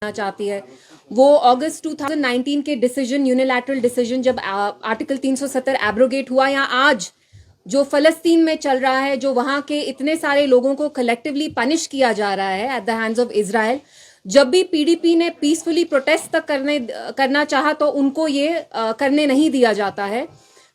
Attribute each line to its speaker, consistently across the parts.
Speaker 1: चाहती है वो अगस्त 2019 के डिसीजन, यूनिलैटरल डिसीजन, जब आर्टिकल 370 एब्रोगेट हुआ, या आज जो फलस्तीन में चल रहा है, जो वहां के इतने सारे लोगों को कलेक्टिवली पनिश किया जा रहा है at the hands of Israel, जब भी पीडीपी ने पीसफुली प्रोटेस्ट तक करना चाहा तो उनको ये करने नहीं दिया जाता है।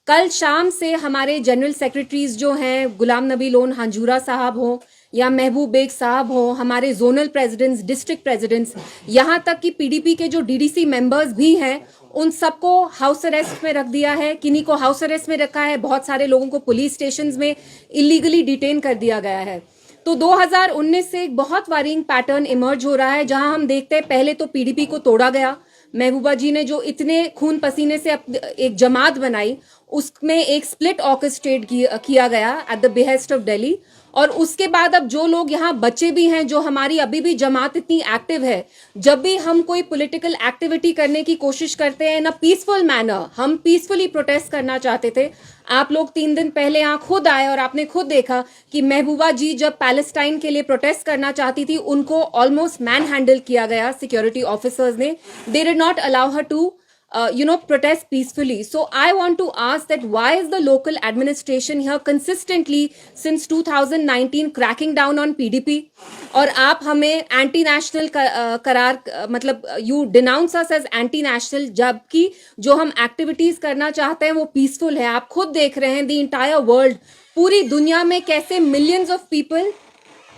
Speaker 1: कल शाम से हमारे जनरल सेक्रेटरीज जो हैं, गुलाम नबी लोन हंजूरा साहब हो या महबूब बेग साहब हो, हमारे जोनल प्रेसिडेंट्स, डिस्ट्रिक्ट प्रेसिडेंट्स, यहाँ तक कि पीडीपी के जो डीडीसी मेंबर्स भी हैं, उन सबको हाउस अरेस्ट में रख दिया है। किन्हीं को हाउस अरेस्ट में रखा है, बहुत सारे लोगों को पुलिस स्टेशंस में इलीगली डिटेन कर दिया गया है। तो 2019 से एक बहुत वारिंग पैटर्न इमर्ज हो रहा है, जहां हम देखते हैं पहले तो पीडीपी को तोड़ा गया, महबूबा जी ने जो इतने खून पसीने से एक जमात बनाई, उसमें एक स्प्लिट ऑर्केस्ट्रेट किया गया at the behest of Delhi. और उसके बाद अब जो लोग यहाँ बचे भी हैं, जो हमारी अभी भी जमात इतनी एक्टिव है, जब भी हम कोई पॉलिटिकल एक्टिविटी करने की कोशिश करते हैं इन अ पीसफुल मैनर, हम पीसफुली प्रोटेस्ट करना चाहते थे। आप लोग 3 दिन पहले यहाँ खुद आए और आपने खुद देखा कि महबूबा जी जब पैलेस्टाइन के लिए प्रोटेस्ट करना चाहती थी, उनको ऑलमोस्ट मैन हैंडल किया गया सिक्योरिटी ऑफिसर्स ने। They did not allow her to protest peacefully. So I want to ask that why is the local administration here consistently since 2019 cracking down on PDP? और आप हमें anti national करार, मतलब you denounce us as anti national, जबकि जो हम activities करना चाहते हैं वो पीसफुल है। आप खुद देख रहे हैं द इंटायर वर्ल्ड, पूरी दुनिया में कैसे millions of people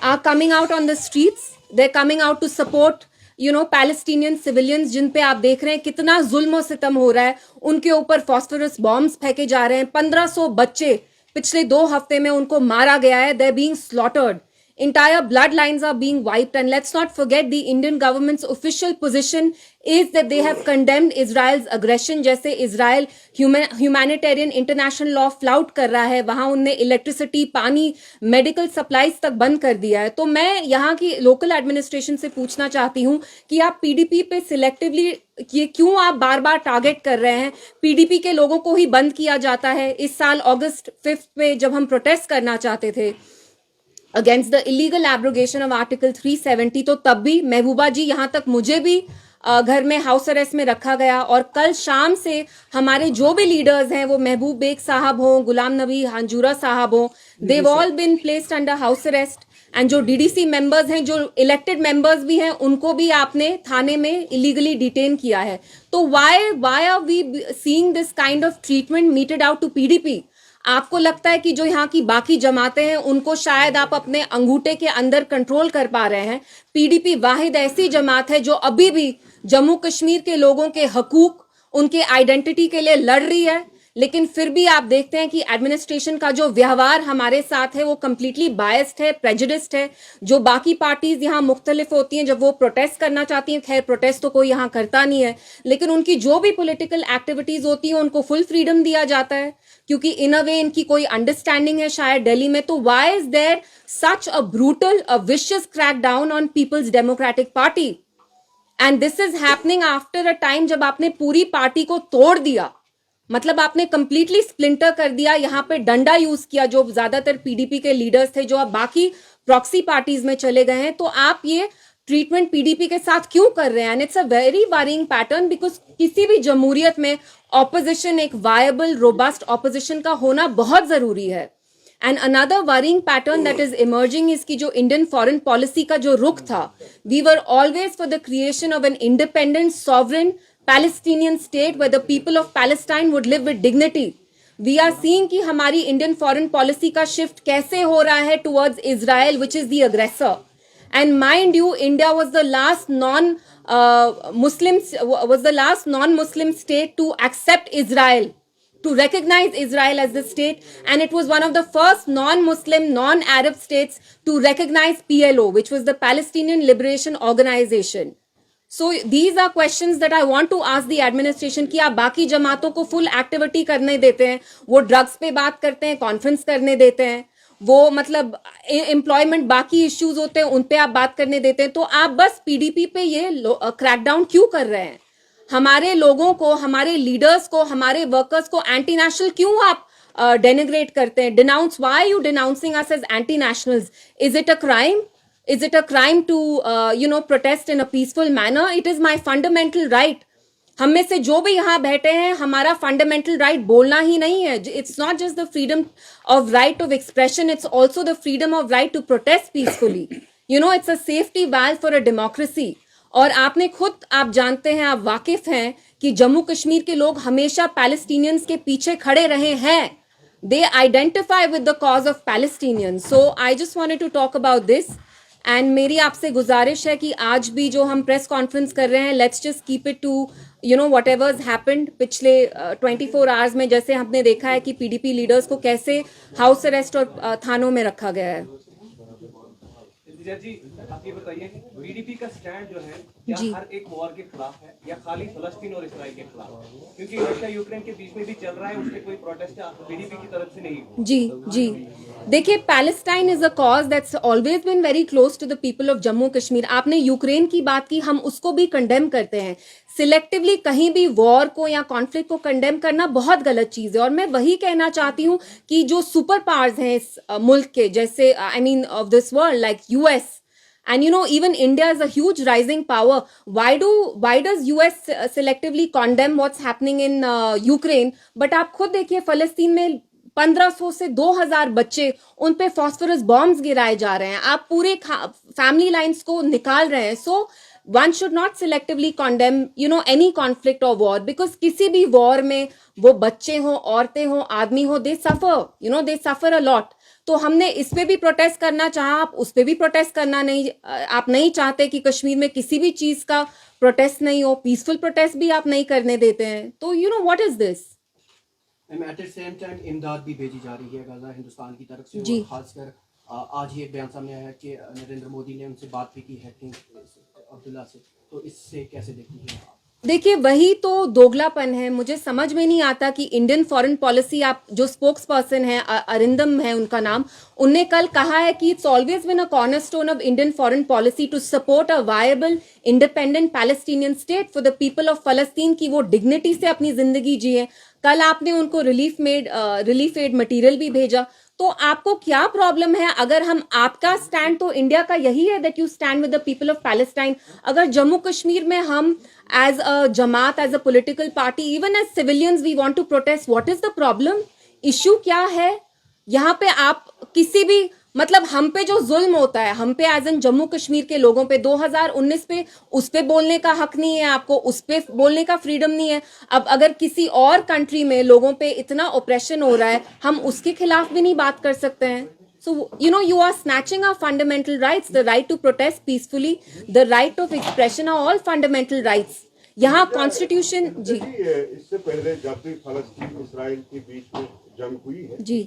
Speaker 1: are coming out on the streets, they are coming out to support Palestinian civilians, जिन पे आप देख रहे हैं कितना जुल्म और सितम हो रहा है। उनके ऊपर फॉस्फोरस बॉम्ब्स फेंके जा रहे हैं। 1500 बच्चे पिछले 2 हफ्ते में उनको मारा गया है। They are being slaughtered, entire bloodlines are being wiped, and let's not forget the Indian government's official position is that they have condemned Israel's aggression। जैसे Israel humanitarian international law flout कर रहा है, वहां उनने इलेक्ट्रिसिटी, पानी, medical supplies तक बंद कर दिया है। तो मैं यहाँ की लोकल एडमिनिस्ट्रेशन से पूछना चाहती हूँ कि आप पीडीपी पे सिलेक्टिवली ये क्यों आप बार बार टारगेट कर रहे हैं? पीडीपी के लोगों को ही बंद किया जाता है। इस साल अगस्त 5 पे जब हम प्रोटेस्ट करना चाहते थे against the illegal abrogation of article 370, तो तब भी महबूबा जी, यहाँ तक मुझे भी घर में हाउस अरेस्ट में रखा गया। और कल शाम से हमारे जो भी लीडर्स हैं, वो महबूब बेग साहब हो, गुलाम नबी हंजूरा साहब हो, they've all been placed under house arrest. And जो डीडीसी मेंबर्स हैं, जो इलेक्टेड मेंबर्स भी हैं, उनको भी आपने थाने में इलीगली डिटेन किया है। तो why are we seeing this kind of treatment meted out to PDP? आपको लगता है कि जो यहाँ की बाकी जमातें हैं, उनको शायद आप अपने अंगूठे के अंदर कंट्रोल कर पा रहे हैं? पीडीपी वाहिद ऐसी जमात है जो अभी भी जम्मू कश्मीर के लोगों के हकूक, उनके आइडेंटिटी के लिए लड़ रही है। लेकिन फिर भी आप देखते हैं कि एडमिनिस्ट्रेशन का जो व्यवहार हमारे साथ है वो कंप्लीटली बायस्ड है, प्रेजुडिस्ड है। जो बाकी पार्टीज यहाँ मुख्तलिफ होती हैं, जब वो प्रोटेस्ट करना चाहती हैं, खैर प्रोटेस्ट तो कोई यहाँ करता नहीं है, लेकिन उनकी जो भी पॉलिटिकल एक्टिविटीज होती हैं उनको फुल फ्रीडम दिया जाता है, क्योंकि इन अ वे इनकी कोई अंडरस्टैंडिंग है शायद दिल्ली में। तो why is there such a brutal, a vicious crackdown on Peoples Democratic Party? And this is happening after a time जब आपने पूरी पार्टी को तोड़ दिया, मतलब आपने कंप्लीटली स्प्लिंटर कर दिया। यहाँ पे डंडा यूज किया, जो ज्यादातर पीडीपी के लीडर्स थे, जो अब बाकी प्रॉक्सी पार्टीज में चले गए हैं। तो आप ये ट्रीटमेंट पीडीपी के साथ क्यों कर रहे हैं? And it's a very worrying pattern, because किसी भी जमहूरियत में ऑपोजिशन, एक वायबल रोबस्ट ऑपोजिशन का होना बहुत जरूरी है। And another worrying pattern that is emerging is की जो इंडियन फॉरेन पॉलिसी का जो रुख था, we were always for the creation of an independent sovereign Palestinian state where the people of Palestine would live with dignity. We are seeing कि हमारी Indian foreign policy का shift कैसे हो रहा है towards Israel, which is the aggressor. And mind you, India was the last non-Muslim state to accept Israel, to recognize Israel as the state, and it was one of the first non-Muslim, non-Arab states to recognize PLO, which was the Palestinian Liberation Organization. So these are questions that I want to ask the administration कि आप बाकी जमातों को full activity करने देते हैं, वो drugs पे बात करते हैं, कॉन्फ्रेंस करने देते हैं, वो मतलब एम्प्लॉयमेंट, बाकी इश्यूज होते हैं, उन पे आप बात करने देते हैं। तो आप बस पीडीपी पे ये क्रैकडाउन क्यों कर रहे हैं? हमारे लोगों को, हमारे लीडर्स को, हमारे वर्कर्स को एंटी नेशनल क्यों आप डेनिग्रेट करते हैं? Denounce, why are you denouncing us as anti nationals? Is it a crime? Is it a crime to, protest in a peaceful manner? It is my fundamental right. हम में से जो भी यहाँ बैठे हैं, हमारा फंडामेंटल राइट बोलना ही नहीं है. It's not just the freedom of right of expression, it's also the freedom of right to protest peacefully. It's a safety valve for a democracy. और आपने खुद, आप जानते हैं, आप वाकिफ हैं कि जम्मू कश्मीर के लोग हमेशा पैलेस्टीनियंस के पीछे खड़े रहे हैं. They identify with the cause of Palestinians. So I just wanted to talk about this. And मेरी आपसे गुजारिश है कि आज भी जो हम प्रेस कॉन्फ्रेंस कर रहे हैं, let's just keep it to whatever's happened पिछले 24 आवर्स में. जैसे हमने देखा है कि पीडीपी लीडर्स को कैसे हाउस अरेस्ट और थानों में रखा गया है.
Speaker 2: जी, आप ये बताइए कि पीडीपी का स्टैंड जो है, क्या हर एक वॉर के खिलाफ है या खाली फलस्तीन और इस्राइल के खिलाफ है? क्योंकि रशिया यूक्रेन के बीच में भी चल रहा है, उसके कोई प्रोटेस्ट पीडीपी की तरफ से नहीं.
Speaker 1: जी देखिए, Palestine is a cause that's always been very close to the people of Jammu Kashmir. आपने यूक्रेन की बात की, हम उसको भी कंडेम करते हैं. सिलेक्टिवली कहीं भी वॉर को या कॉन्फ्लिक्ट को कंडेम करना बहुत गलत चीज है. और मैं वही कहना चाहती हूं कि जो सुपर पावर्स हैं इस मुल्क के, जैसे of this world, like US, and even India is a huge rising power. Why does US selectively condemn what's happening in Ukraine? But आप खुद देखिए, फलस्तीन में 1500 से 2000 बच्चे, उन पे फॉस्फोरस बॉम्ब्स गिराए जा रहे हैं. आप पूरे फैमिली लाइन्स को निकाल रहे हैं. सो one should not selectively condemn any conflict or war, because किसी भी वॉर में वो बच्चे हों, औरतें हों, आदमी हो, they suffer a lot. तो हमने इस पे भी प्रोटेस्ट करना चाहा, आप उस पे भी प्रोटेस्ट करना नहीं, आप नहीं चाहते कि कश्मीर में किसी भी चीज का प्रोटेस्ट नहीं हो, पीसफुल प्रोटेस्ट भी आप नहीं करने देते हैं. तो what is this?
Speaker 3: At the same time इमदाद भी भेजी जा रही है गाजा हिंदुस्तान की तरफ से.
Speaker 1: जी.
Speaker 3: खासकर आज ही एक बयान सामने आया है कि नरेंद्र मोदी ने उनसे बात भी की है अब्दुल्ला से. तो इससे कैसे देखती हैं आप?
Speaker 1: देखिए, वही तो दोगलापन है. मुझे समझ में नहीं आता कि इंडियन फॉरेन पॉलिसी, आप जो स्पोक्स पर्सन है, अरिंदम है उनका नाम, उनने कल कहा है कि it's always been a cornerstone of Indian foreign policy to support a viable independent Palestinian state for the people of फलस्तीन, की वो डिग्निटी से अपनी जिंदगी जिए. कल आपने उनको रिलीफ एड मटेरियल भी भेजा. तो आपको क्या प्रॉब्लम है? अगर हम, आपका स्टैंड तो इंडिया का यही है that you stand with the people of Palestine. अगर जम्मू कश्मीर में हम एज अ जमात, as a political party, even as civilians we want to protest, what is the problem? Issue क्या है यहाँ पे? आप किसी भी, मतलब हम पे जो जुल्म होता है, हम पे एज एन जम्मू कश्मीर के लोगों पे 2019 पे, उस पे बोलने का हक नहीं है आपको, उस पे बोलने का फ्रीडम नहीं है. अब अगर किसी और कंट्री में लोगों पे इतना ऑपरेशन हो रहा है, हम उसके खिलाफ भी नहीं बात कर सकते हैं. So, you are snatching our fundamental rights, the right to protest peacefully, the right of expression are all fundamental rights. यहाँ कॉन्स्टिट्यूशन. जी,
Speaker 4: इससे पहले जब भी फलस्तीन इस्राइल के बीच में जंग हुई है,
Speaker 1: जी,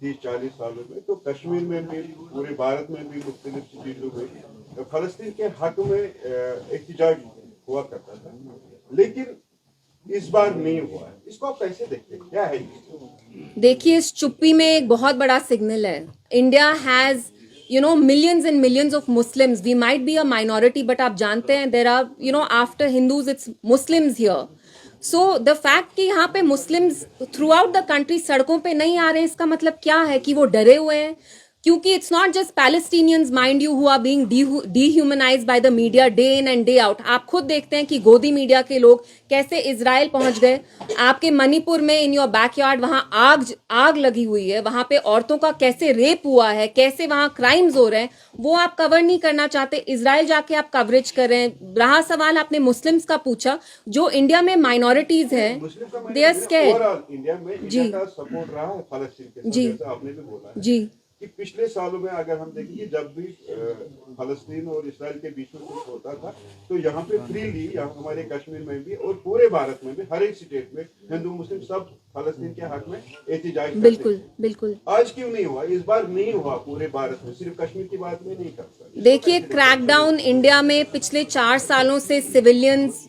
Speaker 4: 30-40 सालों में, तो कश्मीर में भी, पूरे भारत में भी मुख्तलिफ चीजों में फलस्तीन के हक में एहतजाज हुआ करता था. लेकिन इस बार नहीं हुआ है. इसको आप कैसे देखते हैं? क्या है ये?
Speaker 1: देखिए, इस चुप्पी में एक बहुत बड़ा सिग्नल है. India has millions and millions of Muslims. We might be a minority, but आप जानते हैं there are after Hindus it's Muslims here. So the fact कि यहाँ पे Muslims throughout the country सड़कों पे नहीं आ रहे हैं, इसका मतलब क्या है? कि वो डरे हुए हैं. क्योंकि it's not just Palestinians, mind you, who are being dehumanized by the media day in and day out. आप खुद देखते हैं कि गोदी मीडिया के लोग कैसे इजराइल पहुंच गए. आपके मणिपुर में इन योर बैकयार्ड वहां आग लगी हुई है, वहां पे औरतों का कैसे रेप हुआ है, कैसे वहां क्राइम्स हो रहे हैं, वो आप कवर नहीं करना चाहते. इजराइल जाके आप कवरेज कर रहे हैं. रहा सवाल आपने मुस्लिम्स का पूछा, जो इंडिया में माइनॉरिटीज हैं, दे आर स्कैर्ड.
Speaker 4: इंडिया में इंडिया का सपोर्ट रहा है फलस्तीन के साथ,
Speaker 1: जी,
Speaker 4: जैसे आपने भी बोला है.
Speaker 1: जी,
Speaker 4: कि पिछले सालों में अगर हम देखेंगे, जब भी फलस्तीन और इस्राइल के बीच में कुछ होता था, तो यहाँ पे फ्रीली, यहाँ हमारे कश्मीर में भी और पूरे भारत में भी, हर एक स्टेट में हिंदू मुस्लिम सब फलस्तीन के हक में एहतजाज करते.
Speaker 1: बिल्कुल बिल्कुल.
Speaker 4: आज क्यों नहीं हुआ? इस बार नहीं हुआ पूरे भारत में, सिर्फ कश्मीर की बात में नहीं करता.
Speaker 1: देखिए, क्रैकडाउन इंडिया में पिछले 4 सालों से सिविलियंस,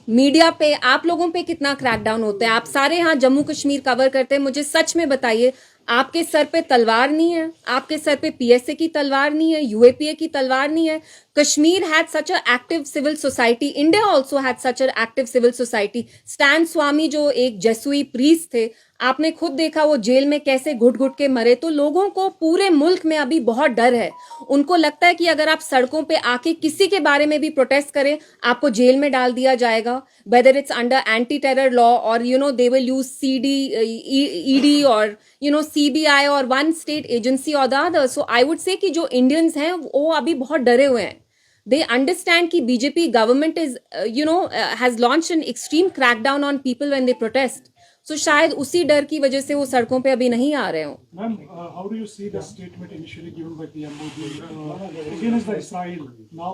Speaker 1: मीडिया पे, आप लोगों पे कितना क्रैकडाउन होता है? आप सारे यहाँ जम्मू कश्मीर कवर करते हैं. मुझे सच में बताइए, आपके सर पे तलवार नहीं है? आपके सर पे पीएसए की तलवार नहीं है? यूएपीए की तलवार नहीं है? Kashmir had such a active civil society. India also had such a active civil society. Stan Swamy जो एक जेसुई प्रीस्ट थे, आपने खुद देखा वो जेल में कैसे घुट घुट के मरे। तो लोगों को पूरे मुल्क में अभी बहुत डर है। उनको लगता है कि अगर आप सड़कों पे आके किसी के बारे में भी प्रोटेस्ट करें, आपको जेल में डाल दिया जाएगा, whether it's under anti terror law और दे विल यूज ईडी और सीबीआई और वन स्टेट एजेंसी और the other. So I would say कि जो इंडियंस हैं वो अभी बहुत डरे हुए हैं। They understand कि BJP government is, has launched an extreme crackdown on people when they protest. So शायद उसी डर की वजह से वो सड़कों पे अभी नहीं आ रहे हो।
Speaker 5: Ma'am, how do you see the statement initially given by PM Modi against the Israel? Now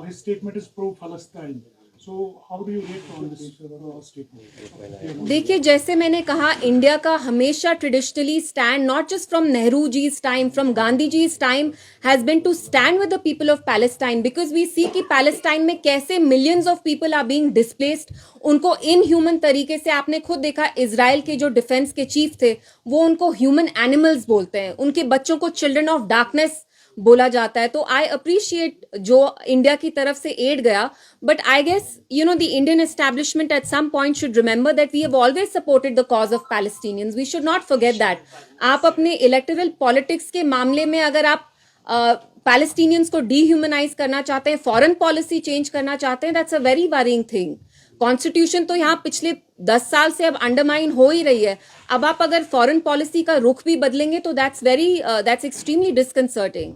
Speaker 5: his statement is pro-Palestine. So how do you react on this statement?
Speaker 1: देखिए, जैसे मैंने कहा, इंडिया का हमेशा traditionally stand, not just from Nehru जी's time, from Gandhi जी's time, has been to stand with the people of Palestine, because we see कि Palestine में कैसे millions of people are being displaced. उनको इनह्यूमन तरीके से, आपने खुद देखा इजराइल के जो डिफेंस के चीफ थे वो उनको ह्यूमन एनिमल्स बोलते हैं, उनके बच्चों को चिल्ड्रन ऑफ डार्कनेस बोला जाता है। तो आई अप्रिशिएट जो इंडिया की तरफ से एड गया, but I guess the Indian establishment at some point should remember that we have always supported the cause of Palestinians. We should not forget that. आप अपने इलेक्टोरल पॉलिटिक्स के मामले में अगर आप पैलेस्टीनियंस को डीह्यूमनाइज करना चाहते हैं, फॉरेन पॉलिसी चेंज करना चाहते हैं, that's a very worrying thing. Constitution तो यहाँ पिछले 10 साल से अब अंडरमाइन हो ही रही है। अब आप अगर फॉरेन पॉलिसी का रुख भी बदलेंगे तो दैट्स एक्सट्रीमली डिस्कंसर्टिंग।